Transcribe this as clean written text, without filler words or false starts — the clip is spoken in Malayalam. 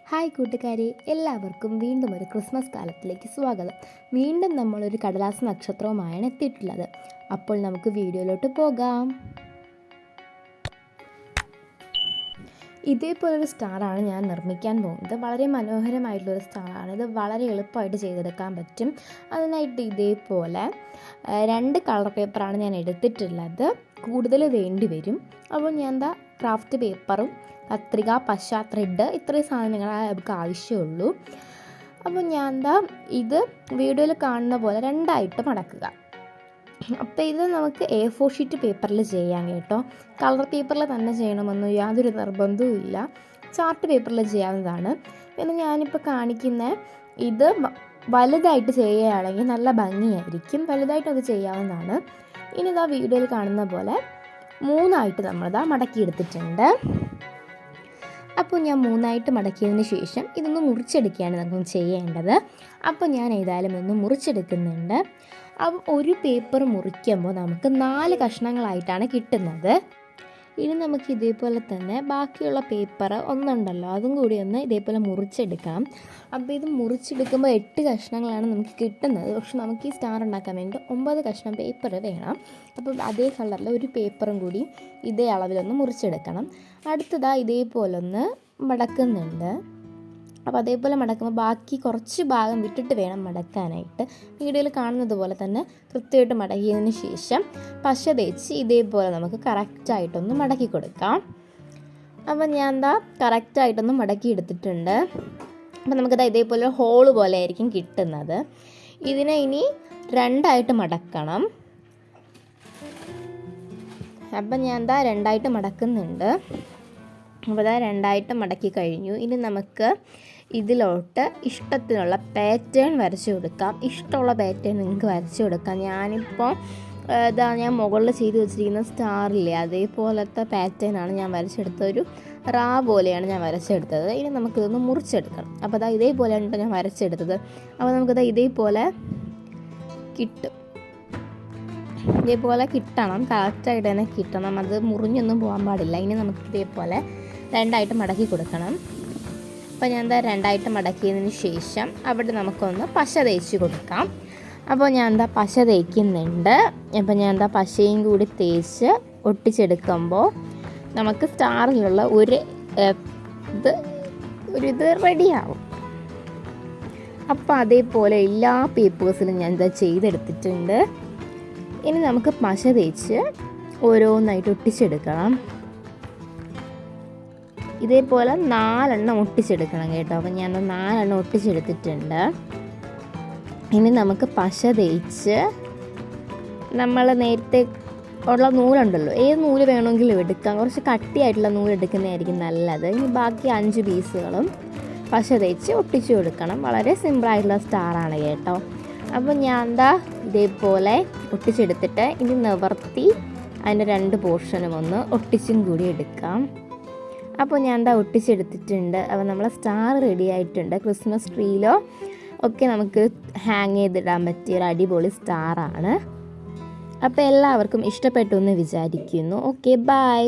ഹായ് കൂട്ടുകാരെ, എല്ലാവർക്കും വീണ്ടും ഒരു ക്രിസ്മസ് കാലത്തിലേക്ക് സ്വാഗതം. വീണ്ടും നമ്മളൊരു കടലാസ് നക്ഷത്രവുമായാണ് എത്തിയിട്ടുള്ളത്. അപ്പോൾ നമുക്ക് വീഡിയോയിലോട്ട് പോകാം. ഇതേപോലൊരു സ്റ്റാറാണ് ഞാൻ നിർമ്മിക്കാൻ പോകുന്നത്. വളരെ മനോഹരമായിട്ടുള്ളൊരു സ്റ്റാറാണ്. ഇത് വളരെ എളുപ്പമായിട്ട് ചെയ്തെടുക്കാൻ പറ്റും. അതിനായിട്ട് ഇതേപോലെ 2 കളർ പേപ്പറാണ് ഞാൻ എടുത്തിട്ടുള്ളത്. കൂടുതൽ വേണ്ടി വരും. അപ്പോൾ ഞാൻ ക്രാഫ്റ്റ് പേപ്പറും കത്രിക, പശ, ത്രെഡ് ഇത്രയും സാധനങ്ങളാണ് നമുക്ക് ആവശ്യമുള്ളൂ. അപ്പോൾ ഞാൻ ഇത് വീഡിയോയിൽ കാണുന്ന പോലെ 2ആയിട്ട് മടക്കുക. അപ്പോൾ ഇത് നമുക്ക് A4 ഷീറ്റ് പേപ്പറിൽ ചെയ്യാം കേട്ടോ. കളർ പേപ്പറിൽ തന്നെ ചെയ്യണമെന്ന് യാതൊരു നിർബന്ധവും ഇല്ല. ചാർട്ട് പേപ്പറിൽ ചെയ്യാവുന്നതാണ്. പിന്നെ ഞാനിപ്പോൾ കാണിക്കുന്ന ഇത് വലുതായിട്ട് ചെയ്യുകയാണെങ്കിൽ നല്ല ഭംഗിയായിരിക്കും. വലുതായിട്ടത് ചെയ്യാവുന്നതാണ്. ഇനി വീഡിയോയിൽ കാണുന്ന പോലെ 3ആയിട്ട് നമ്മളിതാ മടക്കിയെടുത്തിട്ടുണ്ട്. അപ്പോൾ ഞാൻ 3ആയിട്ട് മടക്കിയതിന് ശേഷം ഇതൊന്ന് മുറിച്ചെടുക്കുകയാണ് നമുക്ക് ചെയ്യേണ്ടത്. അപ്പോൾ ഞാൻ ഏതായാലും ഒന്ന് മുറിച്ചെടുക്കുന്നുണ്ട്. അപ്പോൾ ഒരു പേപ്പർ മുറിക്കുമ്പോൾ നമുക്ക് 4 കഷ്ണങ്ങളായിട്ടാണ് കിട്ടുന്നത്. ഇനി നമുക്ക് ഇതേപോലെ തന്നെ ബാക്കിയുള്ള പേപ്പർ ഒന്നുണ്ടല്ലോ, അതും കൂടി ഒന്ന് ഇതേപോലെ മുറിച്ചെടുക്കാം. അപ്പോൾ ഇത് മുറിച്ചെടുക്കുമ്പോൾ 8 കഷ്ണങ്ങളാണ് നമുക്ക് കിട്ടുന്നത്. പക്ഷെ നമുക്ക് ഈ സ്റ്റാർ ഉണ്ടാക്കാൻ വേണ്ടി 9 കഷ്ണം പേപ്പർ വേണം. അപ്പോൾ അതേ കളറിൽ ഒരു പേപ്പറും കൂടി ഇതേ അളവിലൊന്ന് മുറിച്ചെടുക്കണം. അടുത്തതായി ഇതേപോലെ ഒന്ന് മടക്കുന്നുണ്ട്. അപ്പോൾ അതേപോലെ മടക്കുമ്പോൾ ബാക്കി കുറച്ച് ഭാഗം വിട്ടിട്ട് വേണം മടക്കാനായിട്ട്. വീഡിയോയിൽ കാണുന്നത് പോലെ തന്നെ കൃത്യമായിട്ട് മടക്കിയതിന് ശേഷം പശ തേച്ച് ഇതേപോലെ നമുക്ക് കറക്റ്റായിട്ടൊന്ന് മടക്കി കൊടുക്കാം. അപ്പോൾ ഞാൻ കറക്റ്റായിട്ടൊന്ന് മടക്കി എടുത്തിട്ടുണ്ട്. അപ്പോൾ നമുക്കത് ഇതേപോലെ ഹോള് പോലെ ആയിരിക്കും കിട്ടുന്നത്. ഇതിനെ ഇനി 2ആയിട്ട് മടക്കണം. അപ്പം ഞാൻ 2ആയിട്ട് മടക്കുന്നുണ്ട്. അപ്പോൾ 2ആയിട്ട് മടക്കി കഴിഞ്ഞു. ഇനി നമുക്ക് ഇതിലോട്ട് ഇഷ്ടത്തിനുള്ള പാറ്റേൺ വരച്ചു കൊടുക്കാം. ഇഷ്ടമുള്ള പാറ്റേൺ നിങ്ങൾക്ക് വരച്ചു കൊടുക്കാം. ഞാനിപ്പോൾ ഞാൻ മുകളിൽ ചെയ്ത് വെച്ചിരിക്കുന്ന സ്റ്റാറില്ലേ, അതേപോലത്തെ പാറ്റേണാണ് ഞാൻ വരച്ചെടുത്തത്. ഒരു റാ പോലെയാണ് ഞാൻ വരച്ചെടുത്തത്. ഇനി നമുക്കിതൊന്ന് മുറിച്ചെടുക്കണം. അപ്പോൾ ഇതേപോലെയാണ് ഞാൻ വരച്ചെടുത്തത്. അപ്പോൾ നമുക്കത് ഇതേപോലെ കിട്ടും. ഇതേപോലെ കിട്ടണം, കറക്റ്റായിട്ട് തന്നെ കിട്ടണം. അത് മുറിഞ്ഞൊന്നും പോകാൻ പാടില്ല. ഇനി നമുക്ക് ഇതേപോലെ 2ആയിട്ട് മടക്കി കൊടുക്കണം. അപ്പോൾ ഞാൻ 2ആയിട്ട് മടക്കിയതിന് ശേഷം അവിടെ നമുക്കൊന്ന് പശ തേച്ച് കൊടുക്കാം. അപ്പോൾ ഞാൻ പശ തേക്കുന്നുണ്ട്. അപ്പോൾ ഞാൻ പശയും കൂടി തേച്ച് ഒട്ടിച്ചെടുക്കുമ്പോൾ നമുക്ക് സ്റ്റാറിലുള്ള ഒരു ഇത് റെഡിയാവും. അപ്പോൾ അതേപോലെ എല്ലാ പേപ്പേഴ്സിലും ഞാൻ ചെയ്തെടുത്തിട്ടുണ്ട്. ഇനി നമുക്ക് പശ തേച്ച് ഓരോന്നായിട്ട് ഒട്ടിച്ചെടുക്കണം. ഇതേപോലെ 4 ഒട്ടിച്ചെടുക്കണം കേട്ടോ. അപ്പോൾ ഞാൻ 4 ഒട്ടിച്ചെടുത്തിട്ടുണ്ട്. ഇനി നമുക്ക് പശ തേച്ച് നമ്മൾ നേരത്തെ ഉള്ള നൂലുണ്ടല്ലോ, ഏത് നൂല് വേണമെങ്കിലും എടുക്കാം. കുറച്ച് കട്ടിയായിട്ടുള്ള നൂല് എടുക്കുന്നതായിരിക്കും നല്ലത്. ഇനി ബാക്കി 5 പീസുകളും പശ തേച്ച് ഒട്ടിച്ചു കൊടുക്കണം. വളരെ സിമ്പിളായിട്ടുള്ള സ്റ്റാറാണ് കേട്ടോ. അപ്പോൾ ഞാൻ ഇതേപോലെ ഒട്ടിച്ചെടുത്തിട്ട് ഇനി നിവർത്തി അതിൻ്റെ 2 പോർഷനും ഒന്ന് ഒട്ടിച്ചും കൂടി എടുക്കാം. അപ്പോൾ ഞാൻ ഒട്ടിച്ചെടുത്തിട്ടുണ്ട്. അപ്പോൾ നമ്മളെ സ്റ്റാർ റെഡി ആയിട്ടുണ്ട്. ക്രിസ്മസ് ട്രീയിലോ ഒക്കെ നമുക്ക് ഹാങ് ചെയ്തിടാൻ പറ്റിയ ഒരു അടിപൊളി സ്റ്റാറാണ്. അപ്പോൾ എല്ലാവർക്കും ഇഷ്ടപ്പെട്ടു എന്ന് വിചാരിക്കുന്നു. Okay, by.